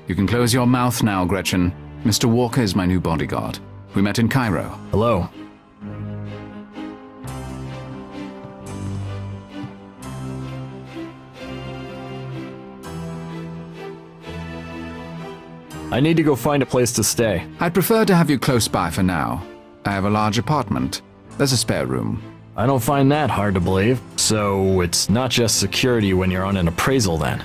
You can close your mouth now, Gretchen. Mr. Walker is my new bodyguard. We met in Cairo. Hello. I need to go find a place to stay. I'd prefer to have you close by for now. I have a large apartment. There's a spare room. I don't find that hard to believe. So it's not just security when you're on an appraisal then.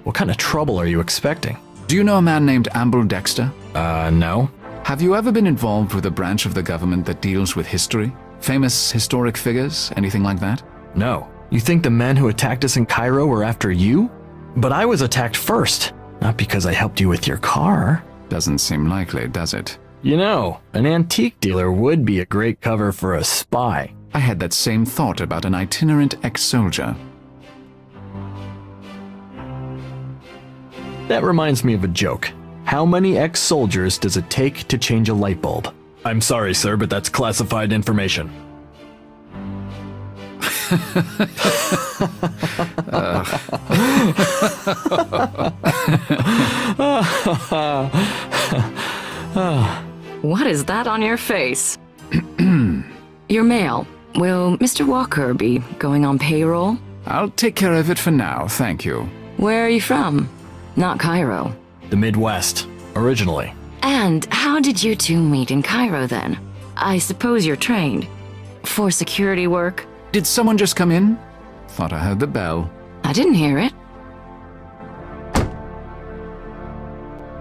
What kind of trouble are you expecting? Do you know a man named Amble Dexter? No. Have you ever been involved with a branch of the government that deals with history? Famous historic figures? Anything like that? No. You think the men who attacked us in Cairo were after you? But I was attacked first. Not because I helped you with your car. Doesn't seem likely, does it? You know, an antique dealer would be a great cover for a spy. I had that same thought about an itinerant ex-soldier. That reminds me of a joke. How many ex-soldiers does it take to change a light bulb? I'm sorry, sir, but that's classified information. What is that on your face? Your mail. Will Mr. Walker be going on payroll? I'll take care of it for now, thank you. Where are you from? Not Cairo. The Midwest, originally. And how did you two meet in Cairo then? I suppose you're trained. For security work? Did someone just come in? Thought I heard the bell. I didn't hear it.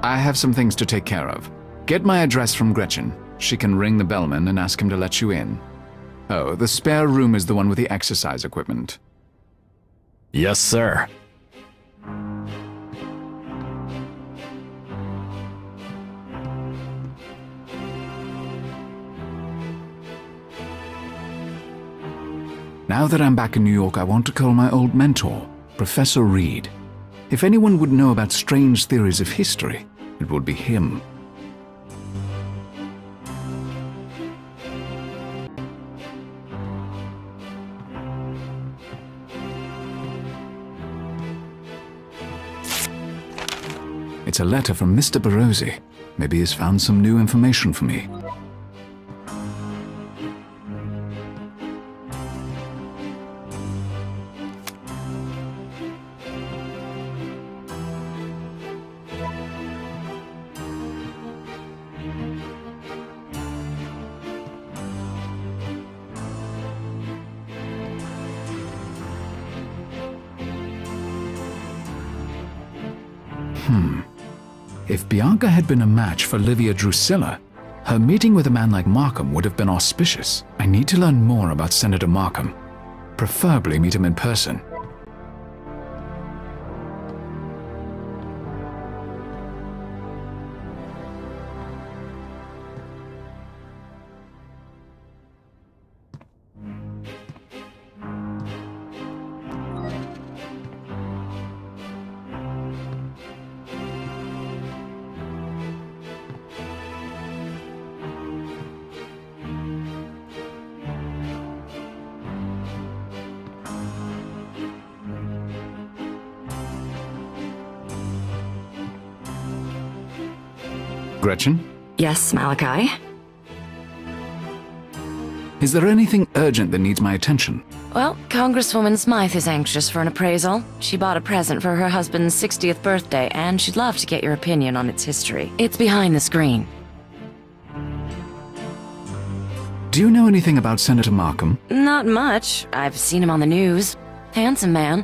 I have some things to take care of. Get my address from Gretchen. She can ring the bellman and ask him to let you in. Oh, the spare room is the one with the exercise equipment. Yes, sir. Now that I'm back in New York, I want to call my old mentor, Professor Reed. If anyone would know about strange theories of history, it would be him. It's a letter from Mr. Barozzi. Maybe he's found some new information for me. If Bianca had been a match for Livia Drusilla, her meeting with a man like Markham would have been auspicious. I need to learn more about Senator Markham. Preferably meet him in person. Gretchen? Yes, Malachi? Is there anything urgent that needs my attention? Well, Congresswoman Smythe is anxious for an appraisal. She bought a present for her husband's 60th birthday, and she'd love to get your opinion on its history. It's behind the screen. Do you know anything about Senator Markham? Not much. I've seen him on the news. Handsome man.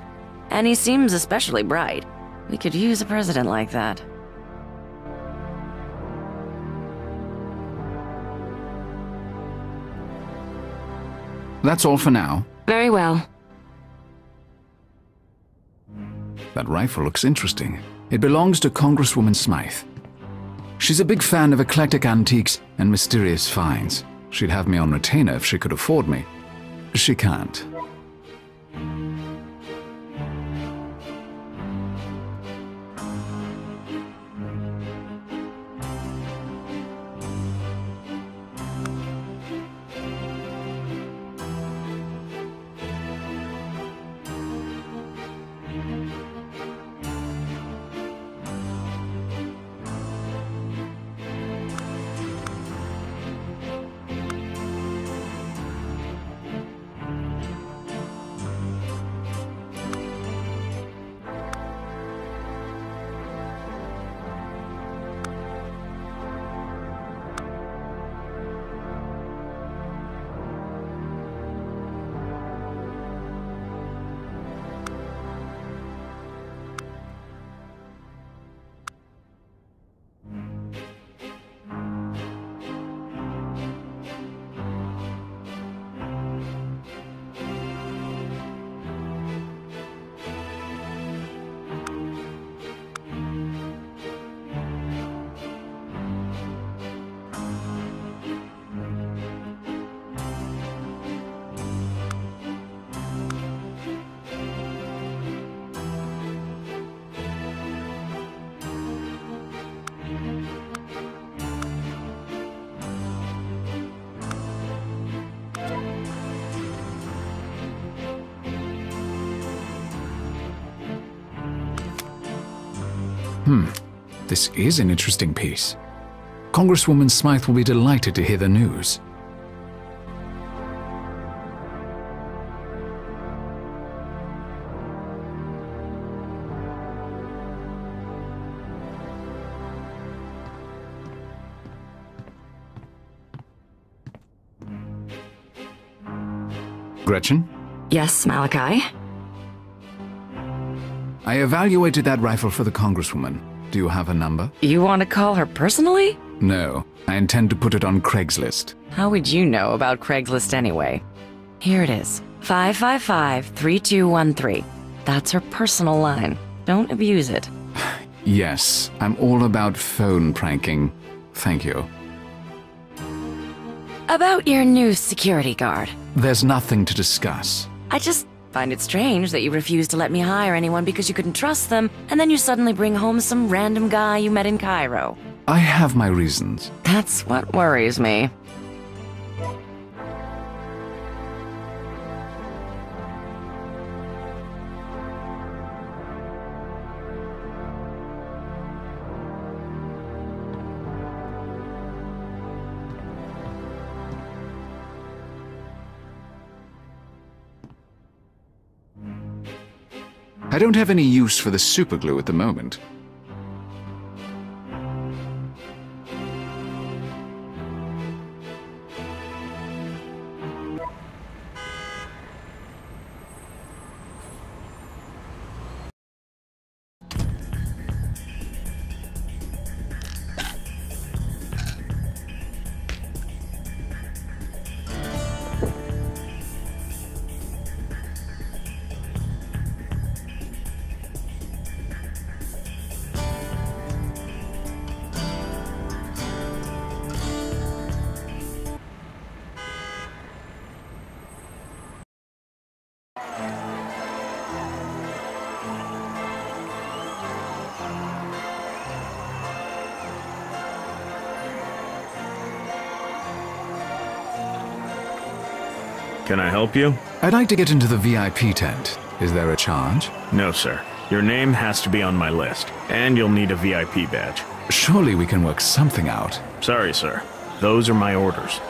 And he seems especially bright. We could use a president like that. That's all for now. Very well. That rifle looks interesting. It belongs to Congresswoman Smythe. She's a big fan of eclectic antiques and mysterious finds. She'd have me on retainer if she could afford me. She can't. This is an interesting piece. Congresswoman Smythe will be delighted to hear the news. Gretchen? Yes, Malachi? I evaluated that rifle for the Congresswoman. Do you have a number? You want to call her personally? No, I intend to put it on Craigslist. How would you know about Craigslist anyway? Here it is. 555-3213. That's her personal line. Don't abuse it. Yes, I'm all about phone pranking. Thank you. About your new security guard. There's nothing to discuss. I just find it strange that you refuse to let me hire anyone because you couldn't trust them, and then you suddenly bring home some random guy you met in Cairo. I have my reasons. That's what worries me. I don't have any use for the superglue at the moment. Can I help you? I'd like to get into the VIP tent. Is there a charge? No, sir. Your name has to be on my list, and you'll need a VIP badge. Surely we can work something out. Sorry, sir. Those are my orders.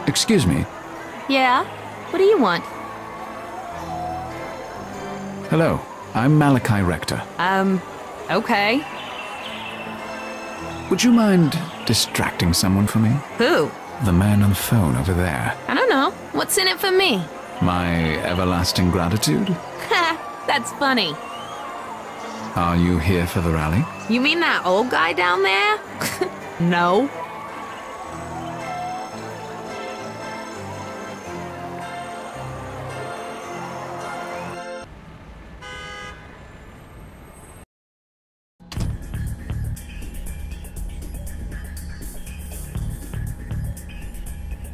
Excuse me. Yeah? What do you want? Hello, I'm Malachi Rector. Okay. Would you mind distracting someone for me? Who? The man on the phone over there. I don't know. What's in it for me? My everlasting gratitude? Ha! That's funny. Are you here for the rally? You mean that old guy down there? No.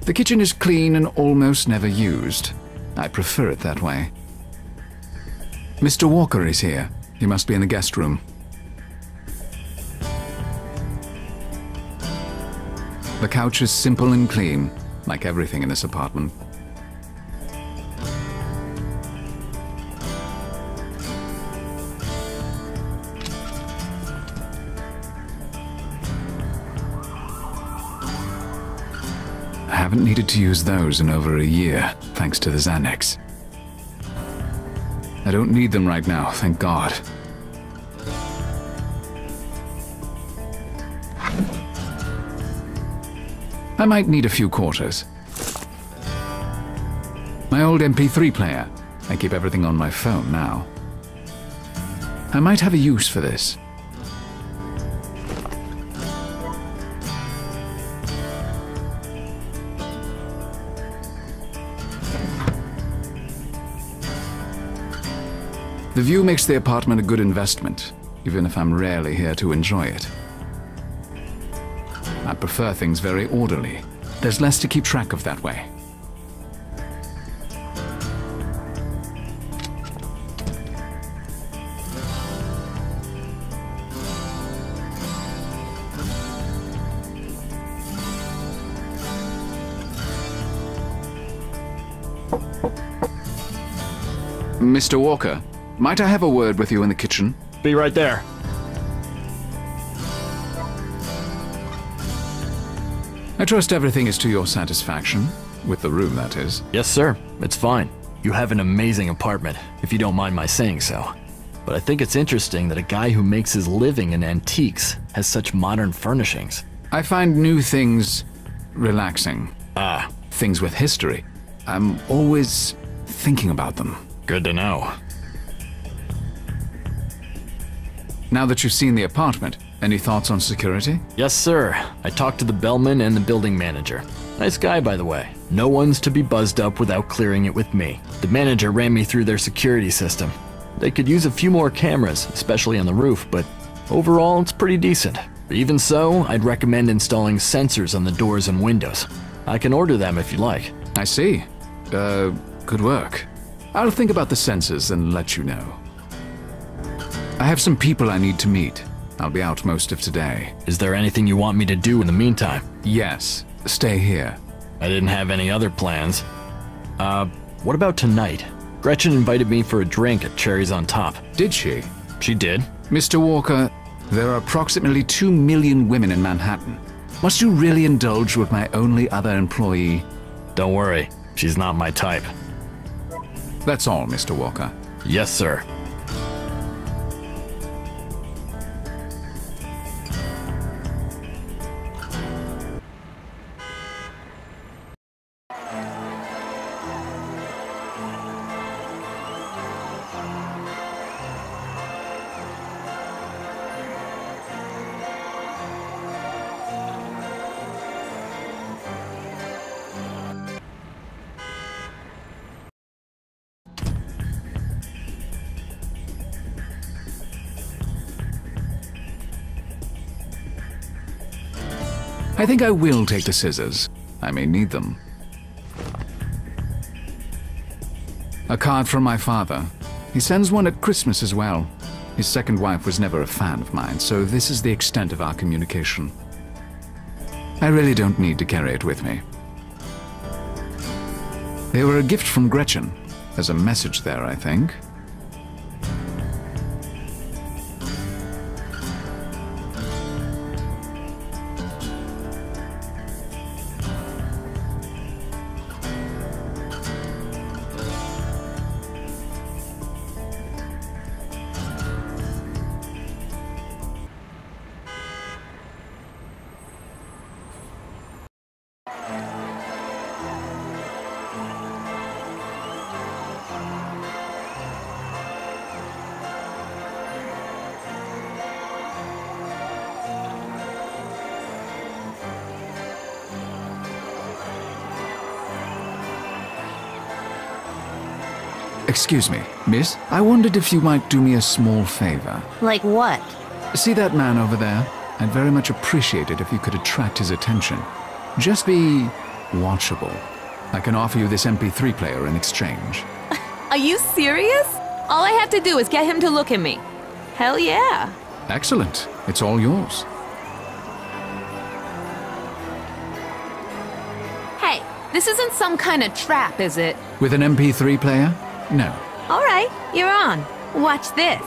The kitchen is clean and almost never used. I prefer it that way. Mr. Walker is here. He must be in the guest room. The couch is simple and clean, like everything in this apartment. I haven't needed to use those in over a year, thanks to the Xanax. I don't need them right now, thank God. I might need a few quarters. My old MP3 player. I keep everything on my phone now. I might have a use for this. The view makes the apartment a good investment, even if I'm rarely here to enjoy it. I prefer things very orderly. There's less to keep track of that way. Mr. Walker, might I have a word with you in the kitchen? Be right there. I trust everything is to your satisfaction. With the room, that is. Yes, sir. It's fine. You have an amazing apartment, if you don't mind my saying so. But I think it's interesting that a guy who makes his living in antiques has such modern furnishings. I find new things relaxing. Ah, Things with history. I'm always thinking about them. good to know. Now that you've seen the apartment, any thoughts on security? Yes, sir. I talked to the bellman and the building manager. Nice guy, by the way. No one's to be buzzed up without clearing it with me. The manager ran me through their security system. They could use a few more cameras, especially on the roof, but overall, it's pretty decent. Even so, I'd recommend installing sensors on the doors and windows. I can order them if you like. I see. Good work. I'll think about the sensors and let you know. I have some people I need to meet. I'll be out most of today. Is there anything you want me to do in the meantime? Yes, stay here. I didn't have any other plans. What about tonight? Gretchen invited me for a drink at Cherries on Top. Did she? She did? Mr. Walker, there are approximately 2 million women in Manhattan. Must you really indulge with my only other employee? Don't worry, she's not my type. That's all, Mr. Walker. Yes, sir. I think I will take the scissors. I may need them. A card from my father. He sends one at Christmas as well. His second wife was never a fan of mine, so this is the extent of our communication. I really don't need to carry it with me. They were a gift from Gretchen. There's a message there, I think. Excuse me, miss. I wondered if you might do me a small favor. Like what? See that man over there? I'd very much appreciate it if you could attract his attention. Just be watchable. I can offer you this MP3 player in exchange. Are you serious? All I have to do is get him to look at me. Hell yeah. Excellent. It's all yours. Hey, this isn't some kind of trap, is it? With an MP3 player? No. All right, you're on. Watch this.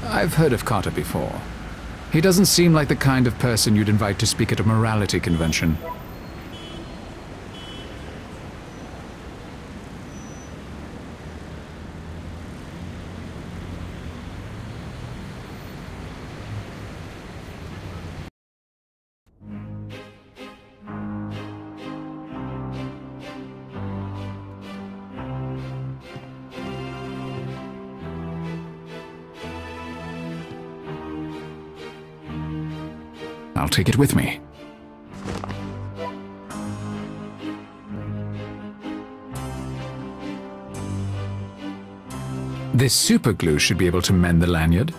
I've heard of Carter before. He doesn't seem like the kind of person you'd invite to speak at a morality convention. I'll take it with me. This super glue should be able to mend the lanyard.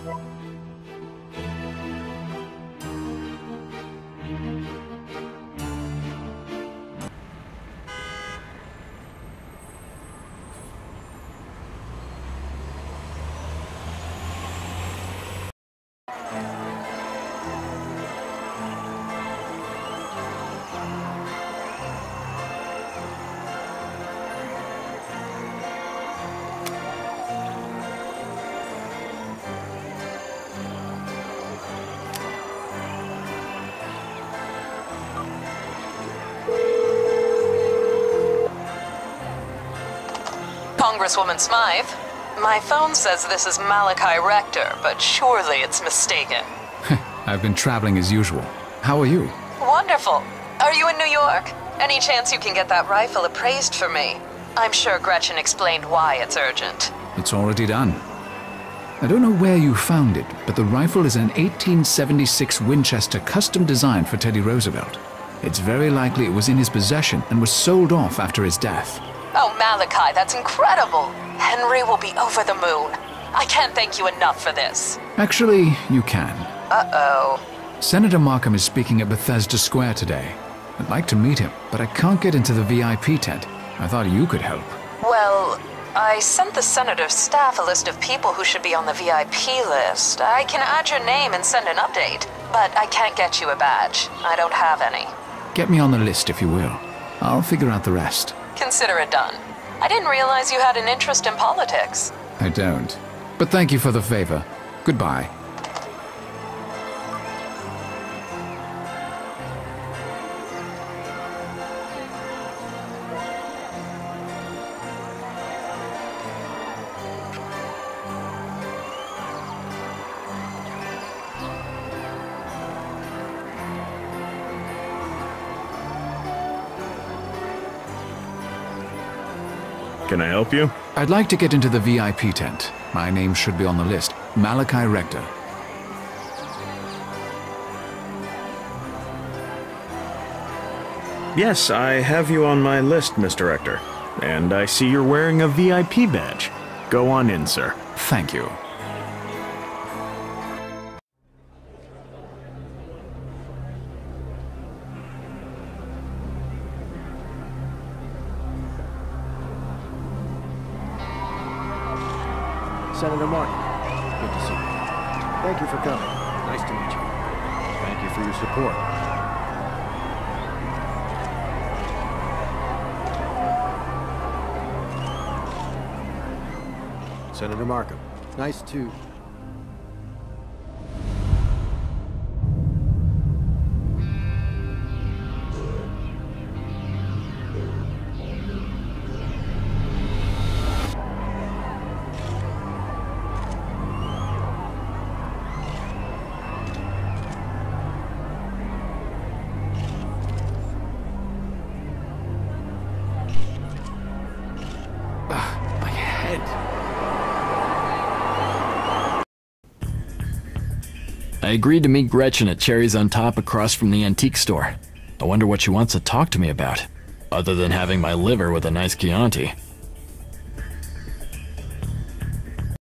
Congresswoman Smythe, my phone says this is Malachi Rector, but surely it's mistaken. I've been traveling as usual. How are you? Wonderful. Are you in New York? Any chance you can get that rifle appraised for me? I'm sure Gretchen explained why it's urgent. It's already done. I don't know where you found it, but the rifle is an 1876 Winchester custom designed for Teddy Roosevelt. It's very likely it was in his possession and was sold off after his death. Oh, Malachi, that's incredible. Henry will be over the moon. I can't thank you enough for this. Actually, you can. Uh-oh. Senator Markham is speaking at Bethesda Square today. I'd like to meet him, but I can't get into the VIP tent. I thought you could help. Well, I sent the senator's staff a list of people who should be on the VIP list. I can add your name and send an update, but I can't get you a badge. I don't have any. Get me on the list if you will. I'll figure out the rest. Consider it done. I didn't realize you had an interest in politics. I don't. But thank you for the favor. Goodbye. Can I help you? I'd like to get into the VIP tent. My name should be on the list. Malachi Rector. Yes, I have you on my list, Mr. Rector. And I see you're wearing a VIP badge. Go on in, sir. Thank you. Senator Martin, good to see you. Thank you for coming. Nice to meet you. Thank you for your support. Senator Markham, nice to... My head. I agreed to meet Gretchen at Cherries on Top across from the antique store. I wonder what she wants to talk to me about, other than having my liver with a nice Chianti.